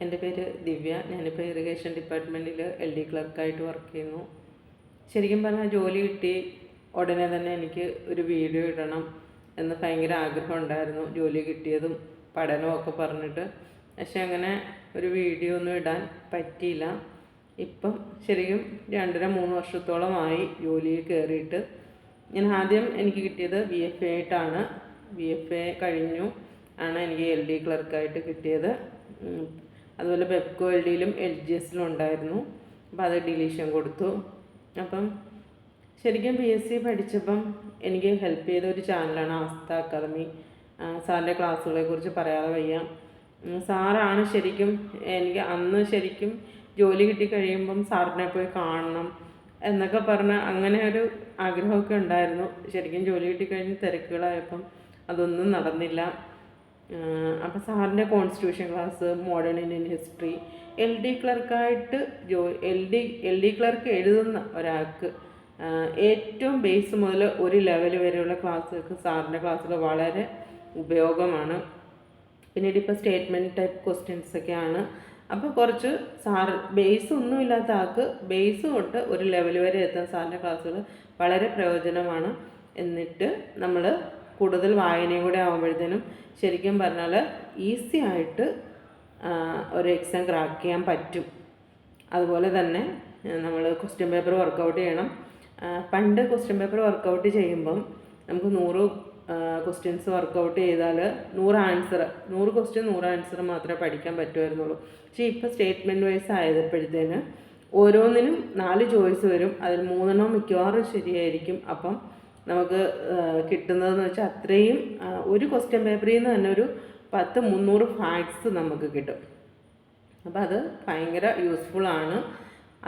എൻ്റെ പേര് ദിവ്യ. ഞാനിപ്പോൾ ഇറിഗേഷൻ ഡിപ്പാർട്ട്മെൻറ്റിൽ LD ക്ലർക്കായിട്ട് വർക്ക് ചെയ്യുന്നു. ശരിക്കും പറഞ്ഞാൽ ജോലി കിട്ടി ഉടനെ തന്നെ എനിക്ക് ഒരു വീഡിയോ ഇടണം എന്ന് ഭയങ്കര ആഗ്രഹം ഉണ്ടായിരുന്നു. ജോലി കിട്ടിയതും പഠനമൊക്കെ പറഞ്ഞിട്ട്, പക്ഷെ അങ്ങനെ ഒരു വീഡിയോ ഒന്നും ഇടാൻ പറ്റിയില്ല. ഇപ്പം ശരിക്കും 2.5-3 വർഷത്തോളമായി ജോലിയിൽ കയറിയിട്ട്. ഞാൻ ആദ്യം എനിക്ക് കിട്ടിയത് VFA ആയിട്ടാണ്. VFA കഴിഞ്ഞു ആണ് എനിക്ക് LD ക്ലർക്കായിട്ട് കിട്ടിയത്. അതുപോലെ ബെപ്കോ LDയിലും LGSലും ഉണ്ടായിരുന്നു. അപ്പോൾ അത് ഡിലീഷൻ കൊടുത്തു. അപ്പം ശരിക്കും PSC പഠിച്ചപ്പം എനിക്ക് ഹെൽപ്പ് ചെയ്ത ഒരു ചാനലാണ് ആസ്ഥ അക്കാദമി. സാറിൻ്റെ ക്ലാസ്സുകളെ കുറിച്ച് പറയാതെ വയ്യ. സാറാണ് ശരിക്കും എനിക്ക് അന്ന് ശരിക്കും ജോലി കിട്ടിക്കഴിയുമ്പം സാറിനെ പോയി കാണണം എന്നൊക്കെ പറഞ്ഞ് അങ്ങനെ ഒരു ആഗ്രഹമൊക്കെ ഉണ്ടായിരുന്നു. ശരിക്കും ജോലി കിട്ടിക്കഴിഞ്ഞ് തിരക്കുകളായപ്പം അതൊന്നും നടന്നില്ല. അപ്പോൾ സാറിൻ്റെ constitution class, modern Indian history, LD ക്ലർക്കായിട്ട് LD clerk എഴുതുന്ന ഒരാൾക്ക് ഏറ്റവും ബേസ് മുതൽ ഒരു ലെവൽ വരെയുള്ള ക്ലാസ്സുകൾക്ക് സാറിൻ്റെ ക്ലാസ്സുകൾ വളരെ ഉപയോഗമാണ്. പിന്നീട് ഇപ്പോൾ സ്റ്റേറ്റ്മെൻറ്റ് ടൈപ്പ് ക്വസ്റ്റ്യൻസൊക്കെയാണ്. അപ്പോൾ കുറച്ച് ബേസ് ഒന്നും ഇല്ലാത്ത ആൾക്ക് ബേസ് തൊട്ട് ഒരു ലെവൽ വരെ എത്താൻ സാറിൻ്റെ ക്ലാസ്സുകൾ വളരെ പ്രയോജനമാണ്. എന്നിട്ട് നമ്മൾ കൂടുതൽ വായനയും കൂടെ ആകുമ്പോഴത്തേനും ശരിക്കും പറഞ്ഞാൽ ഈസി ആയിട്ട് ഒരു എക്സാം ക്രാക്ക് ചെയ്യാൻ പറ്റും. അതുപോലെ തന്നെ നമ്മൾ ക്വസ്റ്റ്യൻ പേപ്പർ വർക്കൗട്ട് ചെയ്യണം. പണ്ട് ക്വസ്റ്റ്യൻ പേപ്പർ വർക്കൗട്ട് ചെയ്യുമ്പം നമുക്ക് 100 ക്വസ്റ്റ്യൻസ് വർക്കൗട്ട് ചെയ്താൽ 100 ക്വസ്റ്റ്യൻ 100 ആൻസർ മാത്രമേ പഠിക്കാൻ പറ്റുമായിരുന്നുള്ളൂ. പക്ഷേ ഇപ്പോൾ സ്റ്റേറ്റ്മെൻറ്റ് വൈസ് ആയപ്പോഴത്തേന് ഓരോന്നിനും 4 ചോയ്സ് വരും. അതിൽ 3 മിക്കവാറും ശരിയായിരിക്കും. അപ്പം നമുക്ക് കിട്ടുന്നതെന്ന് വെച്ചാൽ അത്രയും ഒരു ക്വസ്റ്റ്യൻ പേപ്പറിൽ നിന്ന് തന്നെ ഒരു 300 ഫാക്ട്സ് നമുക്ക് കിട്ടും. അപ്പോൾ അത് ഭയങ്കര യൂസ്ഫുള്ളാണ്.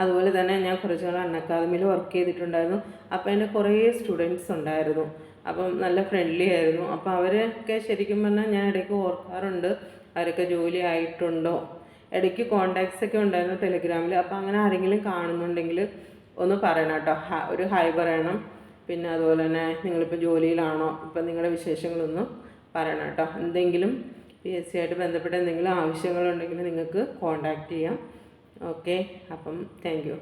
അതുപോലെ തന്നെ ഞാൻ കുറച്ച് നാൾ അക്കാദമിയിൽ വർക്ക് ചെയ്തിട്ടുണ്ടായിരുന്നു. അപ്പോൾ എൻ്റെ കുറേ സ്റ്റുഡൻസ് ഉണ്ടായിരുന്നു. അപ്പം നല്ല ഫ്രണ്ട്ലി ആയിരുന്നു. അപ്പോൾ അവരൊക്കെ ശരിക്കും പറഞ്ഞാൽ ഞാൻ ഇടയ്ക്ക് ഓർക്കാറുണ്ട്, അവരൊക്കെ ജോലി ആയിട്ടുണ്ടോ. ഇടയ്ക്ക് കോണ്ടാക്ട്സ് ഒക്കെ ഉണ്ടായിരുന്നു ടെലിഗ്രാമിൽ. അപ്പോൾ അങ്ങനെ ആരെങ്കിലും കാണുന്നുണ്ടെങ്കിൽ ഒന്ന് പറയണം കേട്ടോ, ഒരു ഹായ് പറയണം. പിന്നെ അതുപോലെ തന്നെ നിങ്ങളിപ്പോൾ ജോലിയിലാണോ, ഇപ്പം നിങ്ങളുടെ വിശേഷങ്ങളൊന്നും പറയണം കേട്ടോ. എന്തെങ്കിലും PSC ആയിട്ട് ബന്ധപ്പെട്ട എന്തെങ്കിലും ആവശ്യങ്ങളുണ്ടെങ്കിൽ നിങ്ങൾക്ക് കോണ്ടാക്റ്റ് ചെയ്യാം. ഓക്കെ, അപ്പം താങ്ക് യു.